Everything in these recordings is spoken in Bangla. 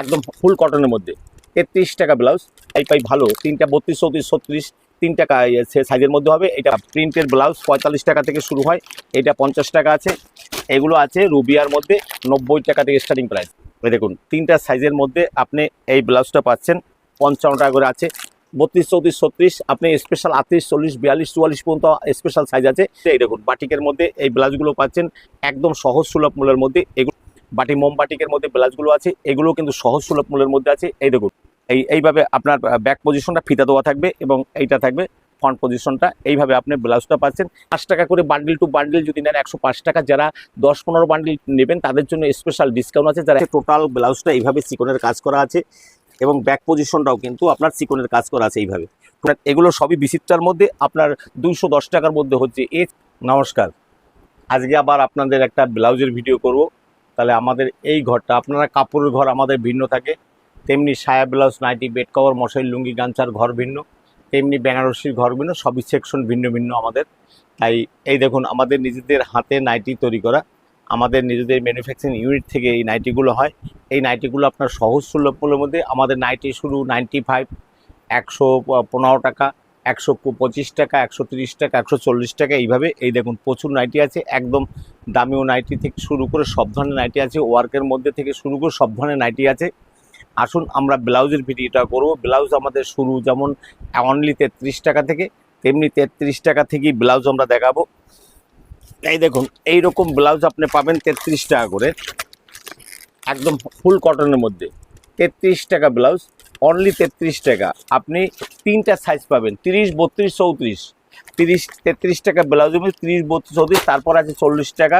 একদম ফুল কটনের মধ্যে 33 টাকা ব্লাউজ। পাই ভালো, তিনটা 32, 34, 36 3 টাকা সাইজের মধ্যে হবে। এটা প্রিন্টের ব্লাউজ 45 টাকা থেকে শুরু হয়, এটা 50 টাকা আছে। এগুলো আছে রুবিয়ার মধ্যে 90 টাকা থেকে স্টার্টিং প্রাইস। দেখুন তিনটা সাইজের মধ্যে আপনি এই ব্লাউজটা পাচ্ছেন 55 টাকা করে আছে। 32, 34, 36 আপনি স্পেশাল 38, 40, 42, 44 পর্যন্ত স্পেশাল সাইজ আছে। এই দেখুন বাটিকের মধ্যে এই ব্লাউজগুলো পাচ্ছেন একদম সহজ সুলভ মূল্যের মধ্যে। এগুলো বাটি মোম বাটিকের মধ্যে ব্লাউজগুলো আছে, এগুলো কিন্তু সহজ সুলভ মূল্যের মধ্যে আছে। এই দেখুন এইভাবে আপনার ব্যাক পজিশনটা ফিতা দেওয়া থাকবে এবং এইটা থাকবে ফ্রন্ট পজিশনটা। এইভাবে আপনি ব্লাউজটা পাচ্ছেন 5 টাকা করে বান্ডিল টু বান্ডিল যদি নেন 105 টাকা। যারা 10-15 বান্ডিল নেবেন তাদের জন্য স্পেশাল ডিসকাউন্ট আছে। যারা টোটাল ব্লাউজটা এইভাবে সিকোনের কাজ করা আছে এবং ব্যাক পজিশনটাও কিন্তু আপনার সিকোনের কাজ করা আছে এইভাবে। এগুলো সবই বিচিত্রার মধ্যে আপনার 210 টাকার মধ্যে হচ্ছে। নমস্কার, আজকে আবার আপনাদের একটা ব্লাউজের ভিডিও করব। তাহলে আমাদের এই ঘরটা, আপনারা কাপড়ের ঘর আমাদের ভিন্ন থাকে, তেমনি সায়া ব্লাউজ, নাইটি, বেড কভার, মশারি, লুঙ্গি, গামছার ঘর ভিন্ন, তেমনি বেনারসির ঘর ভিন্ন, সবই সেকশন ভিন্ন ভিন্ন আমাদের। তাই এই দেখুন আমাদের নিজেদের হাতে নাইটি তৈরি করা, আমাদের নিজেদের ম্যানুফ্যাকচারিং ইউনিট থেকে এই নাইটিগুলো হয়। এই নাইটিগুলো আপনার সহজ সুলভ মূল্যের মধ্যে। আমাদের নাইটি শুরু 95, 115 টাকা, 125 টাকা, 130 টাকা, 140 টাকা এইভাবে। এই দেখুন প্রচুর নাইটি আছে, একদম দামিও নাইটি থেকে শুরু করে সব ধরনের নাইটি আছে, ওয়ার্কের মধ্যে থেকে শুরু করে সব ধরনের নাইটি আছে। আসুন আমরা ব্লাউজের ভিডিওটা করব। ব্লাউজ আমাদের শুরু যেমন অনলি 33 টাকা থেকে, তেমনি 33 টাকা থেকেই ব্লাউজ আমরা দেখাবো। এই দেখুন এইরকম ব্লাউজ আপনি পাবেন 33 টাকা করে, একদম ফুল কটনের মধ্যে 33 টাকা ব্লাউজ, অনলি 33 টাকা। আপনি তিনটা সাইজ পাবেন 30, 32, 34। 33 টাকা ব্লাউজের মধ্যে 30, 32, 34। তারপর আছে 40 টাকা,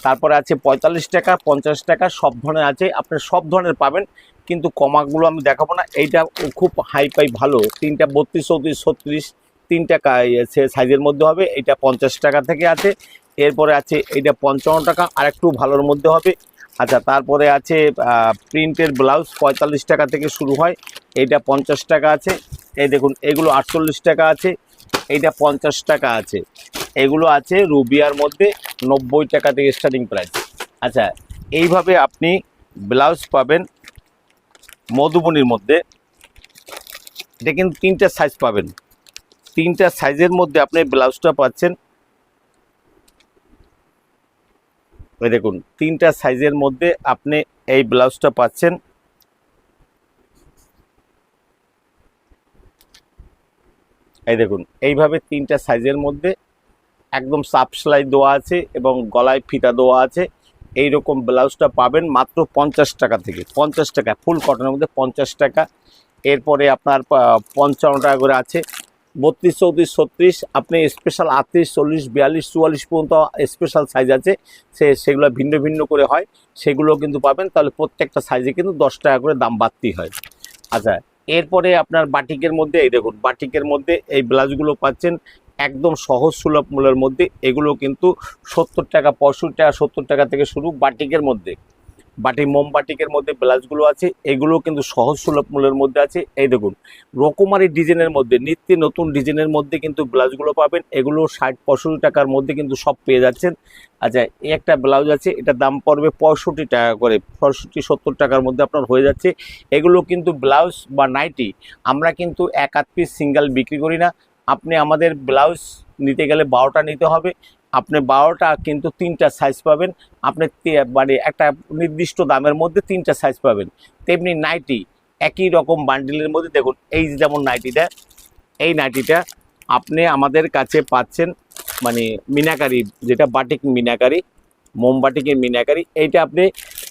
তারপরে আছে 45 টাকা, 50 টাকা, সব ধরনের আছে। আপনি সব ধরনের পাবেন, কিন্তু কমাগুলো আমি দেখাবো না। এইটা খুব হাই পাই ভালো, তিনটা 32, 34, 36 3 টাকা সাইজের মধ্যে হবে। এটা 50 টাকা থেকে আছে। এরপরে আছে এইটা 55 টাকা, আর একটু ভালোর মধ্যে হবে। আচ্ছা, তারপরে আছে প্রিন্টের ব্লাউজ 45 টাকা থেকে শুরু হয়, এইটা 50 টাকা আছে। এই দেখুন এগুলো 48 টাকা আছে, এইটা 50 টাকা আছে। এগুলো আছে রুবিয়ার মধ্যে 90 টাকা থেকে স্টার্টিং প্রাইস। আচ্ছা, এইভাবে আপনি ব্লাউজ পাবেন মধুবনীর মধ্যে। এটা কিন্তু তিনটা সাইজ পাবেন, তিনটা সাইজের মধ্যে আপনি ব্লাউজটা পাচ্ছেন। এই দেখুন তিনটা সাইজের মধ্যে আপনি এই ব্লাউজটা পাচ্ছেন। এই দেখুন এইভাবে তিনটা সাইজের মধ্যে একদম সাপ সেলাই দেওয়া আছে এবং গলায় ফিতা দেওয়া আছে। এই রকম ব্লাউজটা পাবেন মাত্র 50 টাকা থেকে। 50 টাকা ফুল কটনের মধ্যে 50 টাকা। এরপরে আপনার 55 টাকা করে আছে। 32, 34, 36 আপনি স্পেশাল 38, 40, 42, 44 পর্যন্ত স্পেশাল সাইজ আছে। সেগুলো ভিন্ন ভিন্ন করে হয়, সেগুলো কিন্তু পাবেন। তাহলে প্রত্যেকটা সাইজে কিন্তু 10 টাকা করে দাম বাড়তি হয়। আচ্ছা, এরপরে আপনার বাটিকের মধ্যে এই দেখুন বাটিকের মধ্যে এই ব্লাউজগুলো পাচ্ছেন একদম সহজ সুলভ মূল্যের মধ্যে। এগুলো কিন্তু 70 টাকা, 65 টাকা, 70 টাকা থেকে শুরু বাটিকের মধ্যে। বাটি মোম বাটিকের মধ্যে ব্লাউজগুলো আছে, এগুলো কিন্তু সহজ সুলভ মূল্যের মধ্যে আছে। এই দেখুন রকমারি ডিজাইনের মধ্যে, নিত্য নতুন ডিজাইনের মধ্যে কিন্তু ব্লাউজগুলো পাবেন। এগুলো 60-65 টাকার মধ্যে কিন্তু সব পেয়ে যাচ্ছেন। আচ্ছা, এই একটা ব্লাউজ আছে, এটার দাম পড়বে 65 টাকা করে, 65-70 টাকার মধ্যে আপনার হয়ে যাচ্ছে। এগুলো কিন্তু ব্লাউজ বা নাইটি আমরা কিন্তু 1-8 পিস সিঙ্গেল বিক্রি করি না। আপনি আমাদের ব্লাউজ নিতে গেলে 12টা নিতে হবে। আপনি 12টা কিন্তু 3টা সাইজ পাবেন। আপনি মানে একটা নির্দিষ্ট দামের মধ্যে 3টা সাইজ পাবেন। তেমনি নাইটি একই রকম বান্ডিলের মধ্যে দেখুন, এই যেমন নাইটিটা, এই নাইটিটা আপনি আমাদের কাছে পাচ্ছেন মানে মিনাকারি, যেটা বাটিক মিনাকারি, মোমবাটিকের মিনাকারি। এইটা আপনি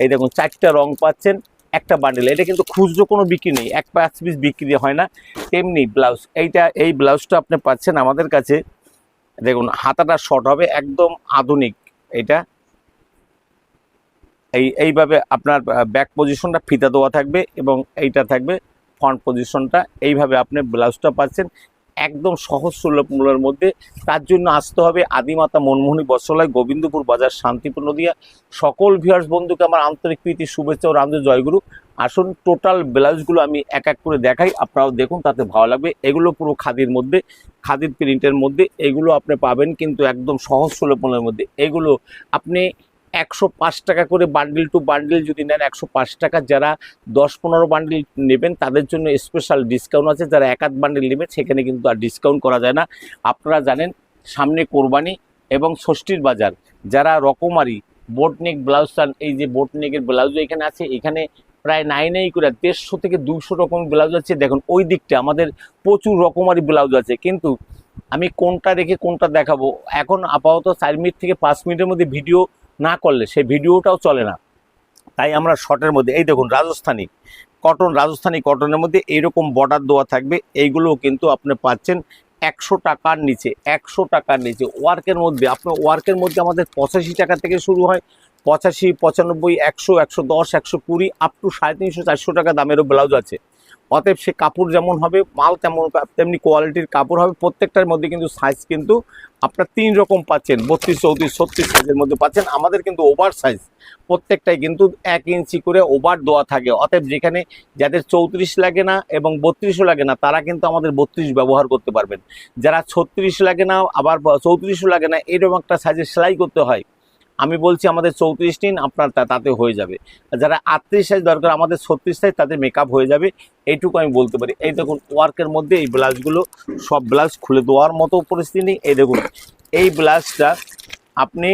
এই দেখুন 4টা রং পাচ্ছেন একটা বান্ডিল। এটা কিন্তু খুচরো কোনো বিক্রি নেই, 1-5 পিস বিক্রি হয় না। তেমনি ব্লাউজ, এই ব্লাউজটা আপনি পাচ্ছেন আমাদের কাছে। দেখুন হাতাটা শর্ট হবে, একদম আধুনিক। এটা এইভাবে আপনার ব্যাক পজিশনটা ফিতা দেওয়া থাকবে এবং এইটা থাকবে ফ্রন্ট পজিশনটা। এইভাবে আপনি ব্লাউজটা পাচ্ছেন একদম সহজ সুলভ মূল্যের মধ্যে। তার জন্য আসতে হবে আদিমাতা মনমোহনী বস্ত্রালয়, গোবিন্দপুর বাজার, শান্তিপুর নদিয়া। সকল ভিউয়ার্স বন্ধুকে আমার আন্তরিক প্রীতি, শুভেচ্ছা ও রামজয় জয়গুরু। আসুন টোটাল ব্লাউজগুলো আমি এক এক করে দেখাই, আপনারাও দেখুন, তাতে ভালো লাগবে। এগুলো পুরো খাদির মধ্যে, খাদির প্রিন্টের মধ্যে। এগুলো আপনি পাবেন কিন্তু একদম সহজ সুলভ মূল্যের মধ্যে। এগুলো আপনি 105 টাকা করে বান্ডিল টু বান্ডিল যদি নেন 105 টাকা। যারা 10-15 বান্ডিল নেবেন তাদের জন্য স্পেশাল ডিসকাউন্ট আছে। যারা এক আধ বান্ডিল নেবেন সেখানে কিন্তু আর ডিসকাউন্ট করা যায় না। আপনারা জানেন সামনে কোরবানি এবং ষষ্ঠীর বাজার। যারা রকমারি বোটনেক ব্লাউজ চান, এই যে বোটনেকের ব্লাউজ এখানে আছে, এখানে প্রায় নাই করে 150 থেকে 200 রকম ব্লাউজ আছে। দেখুন ওই দিকটা আমাদের প্রচুর রকমারি ব্লাউজ আছে, কিন্তু আমি কোনটা রেখে কোনটা দেখাবো এখন আপাতত 4 মিনিট থেকে 5 মিনিটের মধ্যে ভিডিও না করলে সেই ভিডিওটাও চলে না। তাই আমরা শর্টের মধ্যে এই দেখুন রাজস্থানি কটনের মধ্যে এইরকম বর্ডার দেওয়া থাকবে। এইগুলোও কিন্তু আপনি পাচ্ছেন 100 টাকার নিচে। 100 টাকার নিচে ওয়ার্কের মধ্যে আপনার ওয়ার্কের মধ্যে আমাদের 85 টাকা থেকে শুরু হয়। 85, 95, 100, 110, 120 আপ টু 350-400 টাকা দামেরও ব্লাউজ আছে। অতএব সে কাপড় যেমন হবে মাল তেমনি কোয়ালিটির কাপড় হবে। প্রত্যেকটার মধ্যে কিন্তু সাইজ কিন্তু আপনার 3 রকম পাচ্ছেন, 32, 34, 36 সাইজের মধ্যে পাচ্ছেন। আমাদের কিন্তু ওভার সাইজ প্রত্যেকটাই কিন্তু 1 ইঞ্চি করে ওভার দেওয়া থাকে। অতএব যেখানে যাদের 34 লাগে না এবং 32ও লাগে না তারা কিন্তু আমাদের 32 ব্যবহার করতে পারবেন। যারা 36 লাগে না আবার 34ও লাগে না এরকম একটা সাইজে সেলাই করতে হয়, আমি বলছি আমাদের 34 নিন, আপনার তাতে হয়ে যাবে। যারা 38 সাইজ দরকার আমাদের 36 সাইজ, তাতে মেকআপ হয়ে যাবে। এইটুকু আমি বলতে পারি। এই দেখুন ওয়ার্কের মধ্যে এই ব্লাউজগুলো সব ব্লাউজ খুলে দেওয়ার মতো পরিস্থিতি নেই। এই দেখুন এই ব্লাউজটা আপনি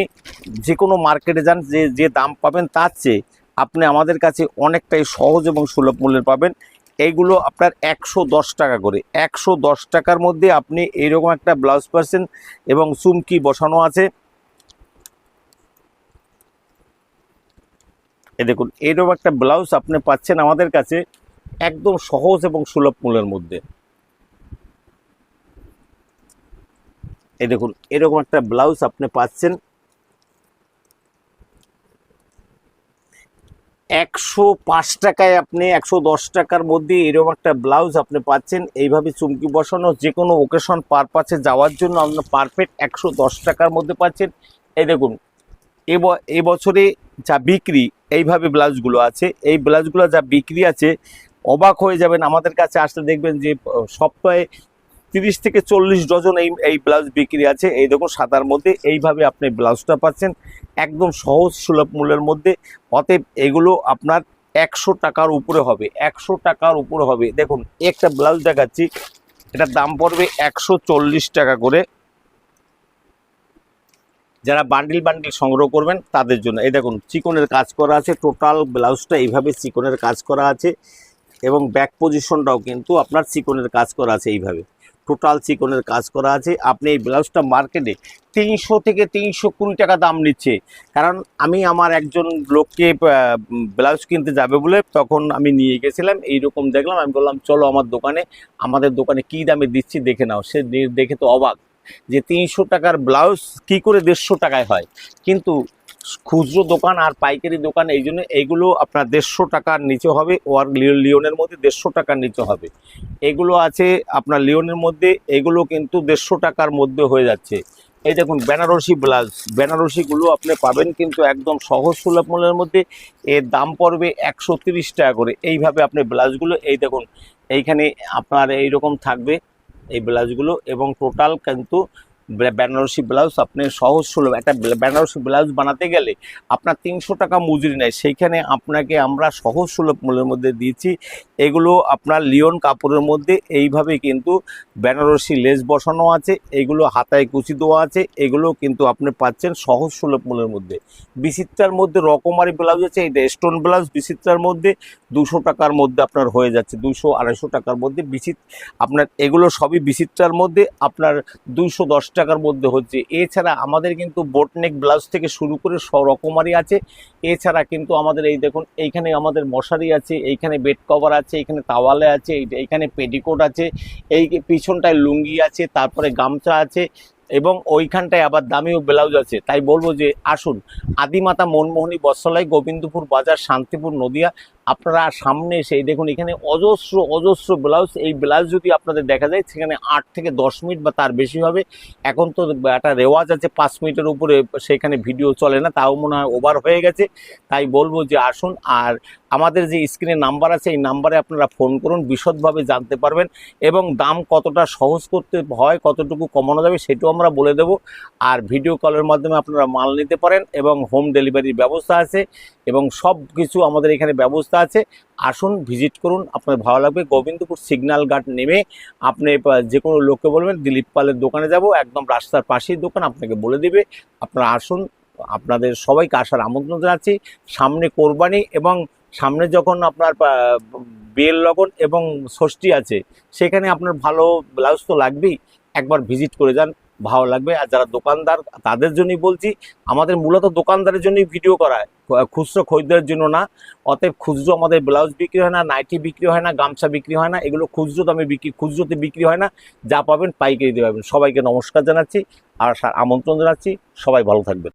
যে কোনো মার্কেটে যান যে দাম পাবেন তার চেয়ে আপনি আমাদের কাছে অনেকটাই সহজ এবং সুলভ মূল্যের পাবেন। এইগুলো আপনার 110 টাকা করে। 110 টাকার মধ্যে আপনি এইরকম একটা ব্লাউজ পাচ্ছেন এবং চুমকি বসানো আছে। এই দেখুন এরকম একটা ব্লাউজ আপনি পাচ্ছেন আমাদের কাছে একদম সহজ এবং সুলভ মূল্যের মধ্যে। এই দেখুন এরকম একটা ব্লাউজ আপনি পাচ্ছেন 105 টাকায়। আপনি 110 টাকার মধ্যে এরকম একটা ব্লাউজ আপনি পাচ্ছেন এইভাবে চুমকি বসানো, যে কোনো ওকেশন পারপাসে যাওয়ার জন্য আপনার পারফেক্ট 110 টাকার মধ্যে পাচ্ছেন। এই দেখুন এবছরে যা বিক্রি এইভাবে ব্লাউজগুলো আছে, এই ব্লাউজগুলো যা বিক্রি আছে অবাক হয়ে যাবেন। আমাদের কাছে আসলে দেখবেন যে সপ্তাহে 30 থেকে 40 ডজন এই ব্লাউজ বিক্রি আছে। এই দেখুন সাদার মধ্যে এইভাবে আপনি ব্লাউজটা পাচ্ছেন একদম সহজ সুলভ মূল্যের মধ্যে। অতএব এগুলো আপনার 100 টাকার উপরে হবে, 100 টাকার উপরে হবে। দেখুন একটা ব্লাউজ দেখাচ্ছি, এটার দাম পড়বে 140 টাকা করে। যারা বান্ডিল সংগ্রহ করবেন তাদের জন্য। এই দেখুন চিকনের কাজ করা আছে, টোটাল ব্লাউজটা এইভাবে চিকনের কাজ করা আছে এবং ব্যাক পজিশনটাও কিন্তু আপনার চিকনের কাজ করা আছে। এইভাবে টোটাল চিকনের কাজ করা আছে। আপনি এই ব্লাউজটা মার্কেটে 300 থেকে 320 টাকা দাম নিচ্ছে। কারণ আমি আমার একজন লোককে ব্লাউজ কিনতে যাবে বলে তখন আমি নিয়ে গেছিলাম, এইরকম দেখলাম, আমি বললাম চলো আমাদের দোকানে কী দামে দিচ্ছি দেখে নাও। সে দেখে তো অবাক যে 300 টাকার ব্লাউজ কি করে 150 টাকায় হয়। কিন্তু খুচরো দোকান আর পাইকারি দোকান এই জন্য এইগুলো আপনার 150 টাকার নিচে হবে। ওয়ার্ক লিওনের মধ্যে 150 টাকার নিচে হবে। এগুলো আছে আপনার লিওনের মধ্যে, এগুলো কিন্তু 150 টাকার মধ্যে হয়ে যাচ্ছে। এই দেখুন বেনারসি ব্লাউজ, বেনারসিগুলো আপনি পাবেন কিন্তু একদম সহজ সুলভ মূল্যের মধ্যে। এর দাম পড়বে 130 টাকা করে। এইভাবে আপনি ব্লাউজগুলো এই দেখুন এইখানে আপনার এইরকম থাকবে এই ব্লাউজগুলো এবং টোটাল কিন্তু বেনারসি ব্লাউজ আপনি সহজ সুলভ। একটা বেনারসি ব্লাউজ বানাতে গেলে আপনার 300 টাকা মজুরি নেয়, সেইখানে আপনাকে আমরা সহজ সুলভ মূল্যের মধ্যে দিয়েছি। এগুলো আপনার লিওন কাপড়ের মধ্যে এইভাবে কিন্তু বেনারসি লেস বসানো আছে, এগুলো হাতায় কুচি দেওয়া আছে, এগুলো কিন্তু আপনি পাচ্ছেন সহজ সুলভ মূল্যের মধ্যে। বিচিত্রার মধ্যে রকমারি ব্লাউজ আছে, এইটা স্টোন ব্লাউজ বিচিত্রার মধ্যে 200 টাকার মধ্যে আপনার হয়ে যাচ্ছে, 200-250 টাকার মধ্যে আপনার এগুলো সবই বিচিত্রার মধ্যে আপনার 210 টাকার মধ্যে হচ্ছে। এছাড়া আমাদের কিন্তু বোটনেক ব্লাউজ থেকে শুরু করে সব রকমারি আছে। এছাড়া কিন্তু আমাদের এই দেখুন এইখানে আমাদের মশারি আছে, এইখানে বেড কভার আছে, এইখানে তাওয়ালে আছে, এইখানে পেটিকোট আছে, এই পিছনটায় লুঙ্গি আছে, তারপরে গামছা আছে এবং ওইখানটায় আবার দামিও ব্লাউজ আছে। তাই বলবো যে আসুন আদিমাতা মনমোহনী বস্ত্রালয়, গোবিন্দপুর বাজার, শান্তিপুর, নদিয়া। আপনারা সামনে এসে দেখুন এখানে অজস্র অজস্র ব্লাউজ। এই ব্লাউজ যদি আপনাদের দেখা যায় সেখানে 8 থেকে 10 মিনিট বা তার বেশি হবে। এখন তো একটা রেওয়াজ আছে 5 মিনিটের উপরে সেখানে ভিডিও চলে না, তাও মনে হয় ওভার হয়ে গেছে। তাই বলবো যে আসুন, আর আমাদের যে স্ক্রিনে নাম্বার আছে এই নাম্বারে আপনারা ফোন করুন, বিশদভাবে জানতে পারবেন এবং দাম কতটা সহজ করতে হয়, কতটুকু কমানো যাবে সেটাও আমরা বলে দেব। আর ভিডিও কলের মাধ্যমে আপনারা মাল নিতে পারেন এবং হোম ডেলিভারির ব্যবস্থা আছে এবং সব কিছু আমাদের এখানে ব্যবস্থা আছে। আসুন, ভিজিট করুন, আপনার ভালো লাগবে। গোবিন্দপুর সিগন্যাল গার্ড নেমে আপনি যে কোনো লোককে বলবেন দিলীপ পালের দোকানে যাব, একদম রাস্তার পাশেই দোকান, আপনাকে বলে দিবে। আপনারা আসুন, আপনাদের সবাইকে আসার আমন্ত্রণ জানাচ্ছি। সামনে কোরবানি এবং সামনে যখন আপনার বেল লগন এবং ষষ্ঠী আছে, সেখানে আপনার ভালো ব্লাউজ তো লাগবেই। একবার ভিজিট করে যান, ভালো লাগবে। আর যারা দোকানদার তাদের জন্যই বলছি, আমাদের মূলত দোকানদারের জন্যই ভিডিও করা হয়, খুচরো খরিদ্দারের জন্য না। অতএব খুচরো আমাদের ব্লাউজ বিক্রি হয় না, নাইটি বিক্রি হয় না, গামছা বিক্রি হয় না, এগুলো খুচরো দামে খুচরোতে বিক্রি হয় না। যা পাবেন পাইকারিতে পাবেন। সবাইকে নমস্কার জানাচ্ছি আর আমন্ত্রণ জানাচ্ছি, সবাই ভালো থাকবেন।